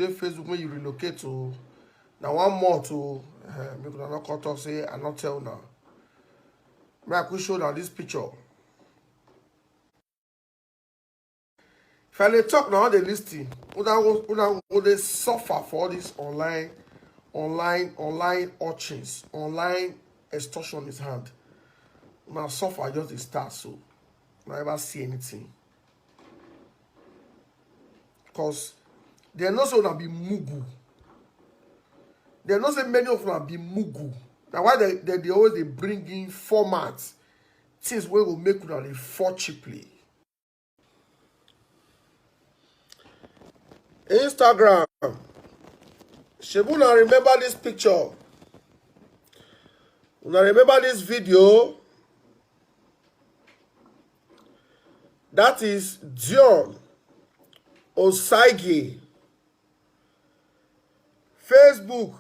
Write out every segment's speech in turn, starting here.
Facebook when you relocate to now one more to make una not cut off say I not tell now. May I could show now this picture. If I dey talk now the listing, una they suffer for all this online auctions, online extortion is hand. Una suffer just the start so. I never see anything. Because they know so na be mugu. They know say many of them be mugu. Now why they always they bring in formats, things where will make una dey fall cheaply. Instagram. Shebuna remember this picture. Una remember this video. That is Dion Osaige. Facebook,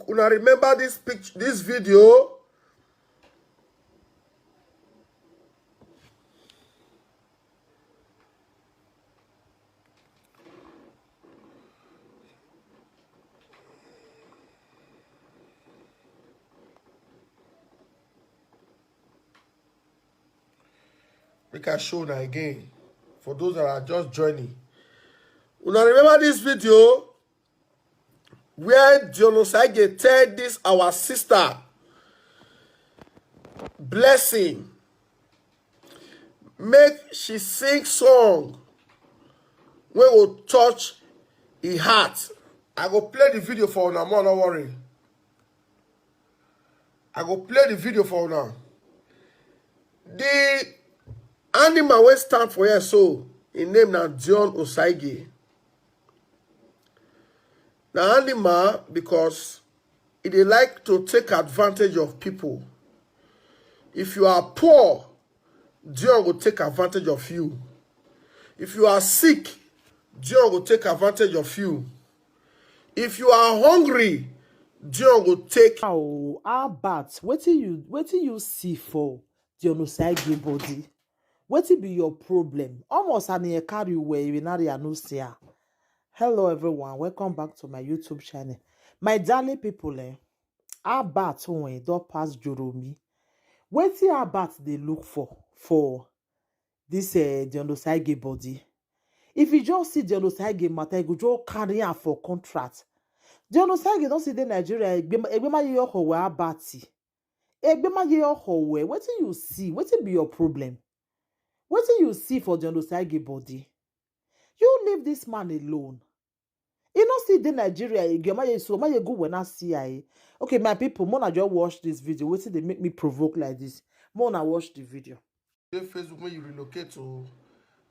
una remember this picture, this video? We can show now again for those that are just joining. Una remember this video where Dion Osaige tell this our sister Blessing make she sing song wey will touch her heart. I go play the video for una, more, don't worry. I go play the video for una. The animal wey stand for here so, him name na Dion Osaige. Na animal because they like to take advantage of people. If you are poor, Dion will take advantage of you. If you are sick, Dion will take advantage of you. If you are hungry, Dion will take. Oh, Albert, wetin you see for Dion Osaige body? Wetin be your problem? Almost an carry away you no see. Hello everyone, welcome back to my YouTube channel. My darling people, Albert don pass Joromi. Wetin Albert dey look for this Dion Osaige body? If you just see Dion Osaige matter, you go just carry am for contract. Dion Osaige don see the Nigeria egbema ye ohowe Albert. Egbema ye ohowe. Wetin you see? Wetin be your problem? Wetin you see for Dion Osaige body? You leave this man alone. You know, see the Nigeria again. So my go when I see I. Okay, my people, Mona just watch this video. Wait till they make me provoke like this. Mona watch the video. Facebook when you relocate to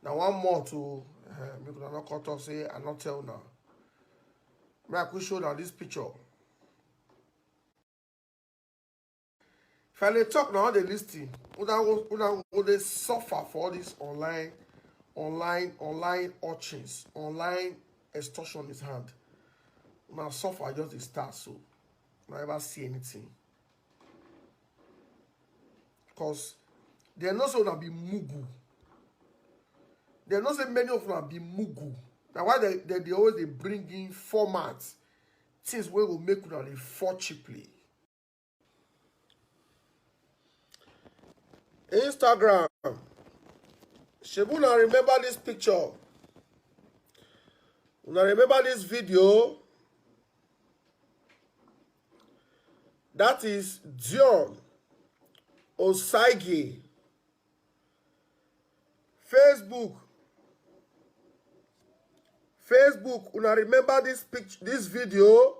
now one more to make una not cut off say I not tell now. May I could show now this picture. If I dey talk now the listing, una they suffer for all this online auctions, online extortion is hand. Una suffer just the start so. I never see anything. Because they know so be mugu. They know say many of them be mugu. Now why they always they bring in formats, things where will make una dey fall cheaply. Instagram. Shebuna remember this picture. Una remember this video. That is Dion Osaige. Facebook, una remember this picture, this video.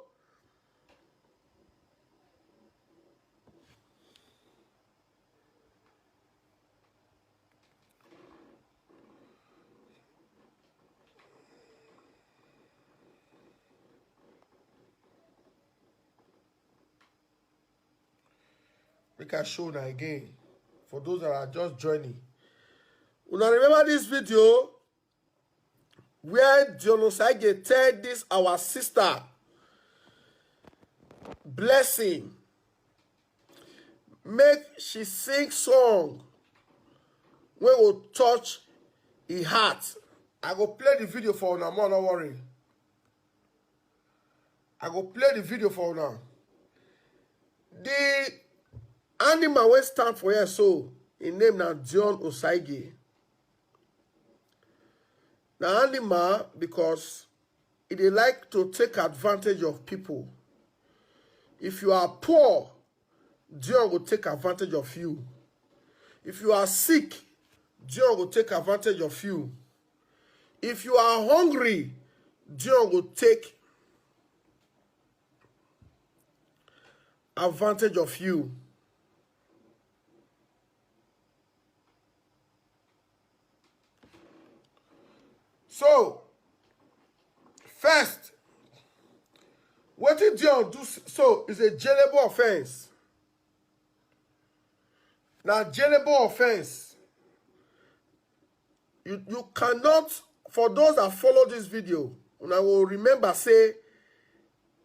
We can show now again for those that are just joining. Una remember this video where Dion Osaige tell this our sister Blessing make she sing song wey will touch her heart. I go play the video for una, more, don't worry. I go play the video for una. The animal wey stand for here so, him name na Dion Osaige. Na animal because e dey like to take advantage of people. If you are poor, Dion go take advantage of you. If you are sick, Dion go take advantage of you. If you are hungry, Dion go take advantage of you. So, first, wetin Dion do so is a jailable offense. Now, jailable offense. You cannot, for those that follow this video, and I will remember say,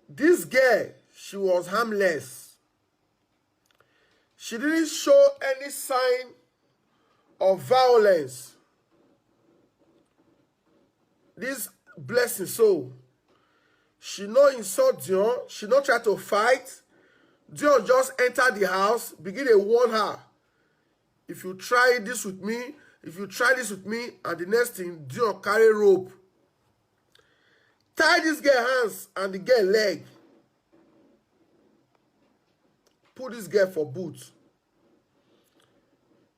this girl, she was harmless. She didn't show any sign of violence. This blessing, so she no insult Dion, she no try to fight. Dion just enter the house, begin to warn her. If you try this with me, if you try this with me, and the next thing, Dion carry rope, tie this girl hands and the girl leg, put this girl for boot.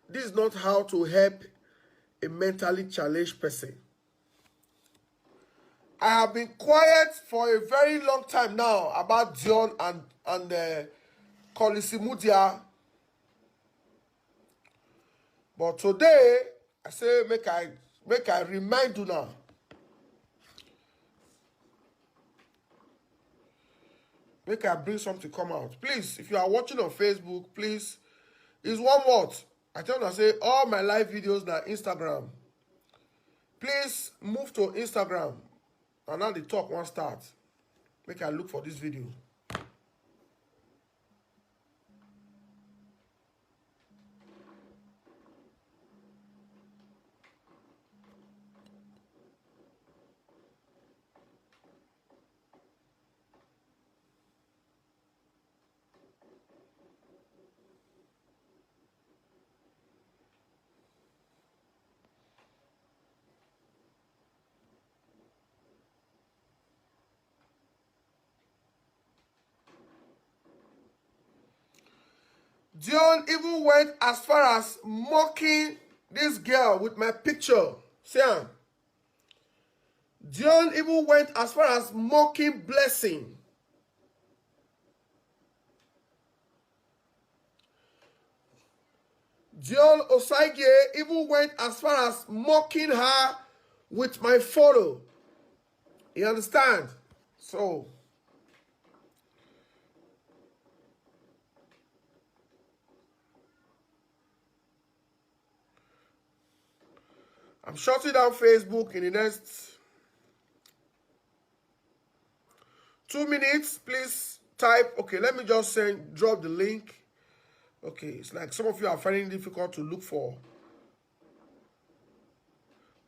This is not how to help a mentally challenged person. I have been quiet for a very long time now about Dion and Kolisi Mudia. But today, I say make I remind you now. Make I bring something come out. Please, if you are watching on Facebook, please, it's one word. I tell you, I say all my live videos na Instagram. Please move to Instagram. And now the talk won't start. Make I look for this video. Dion even went as far as mocking this girl with my picture. See am? Dion even went as far as mocking Blessing. Dion Osaige even went as far as mocking her with my photo. You understand? So, I'm shutting down Facebook in the next 2 minutes. Please type. Okay, let me just drop the link. Okay, it's like some of you are finding it difficult to look for.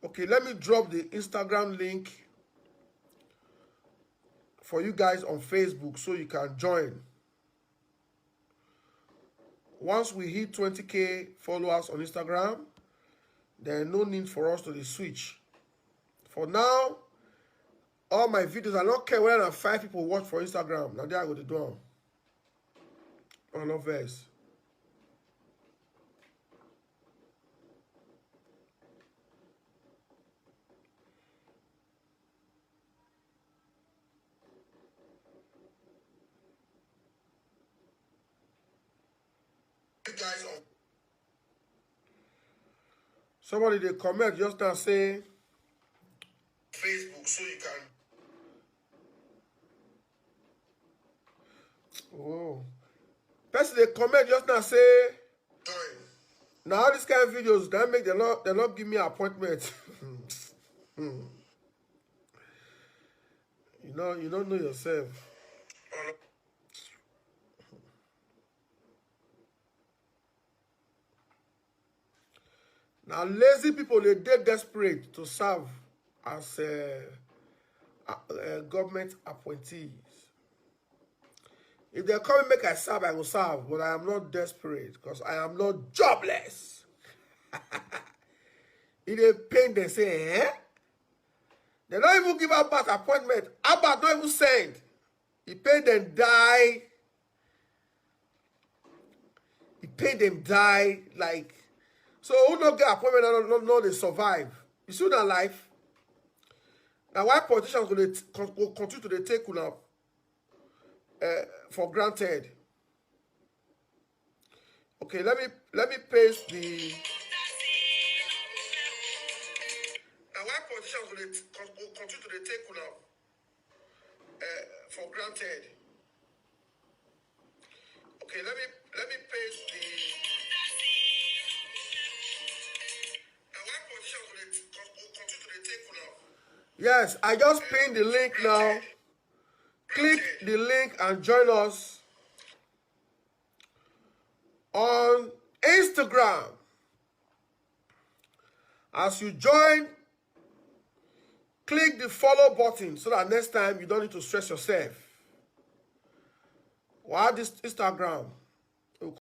Okay, let me drop the Instagram link for you guys on Facebook so you can join. Once we hit 20K followers on Instagram, there is no need for us to switch. For now, all my videos, I don't care whether 5 people watch for Instagram. Now there I go to do them. On no verse. Somebody they comment just now say Facebook so you can. Oh, person they comment just now say join. Now all these kind of videos that make they not give me an appointment. You don't know yourself. Now lazy people they desperate to serve as government appointees. If they come and make I serve, I will serve, but I am not desperate because I am not jobless. If they pain, they say, eh? They don't even give Abbat appointment. Abbat don't even send. He paid them die. He paid them die like. So who don't get appointment and know they survive? You see that life? Now why politicians will continue to take una for granted? Okay, let me paste the. Now why politicians will continue to take una for granted? Okay, let me paste the. Now why politicians will continue to take una. Yes, I just pinned the link now. Click the link and join us on Instagram. As you join, click the follow button so that next time you don't need to stress yourself. Why this Instagram?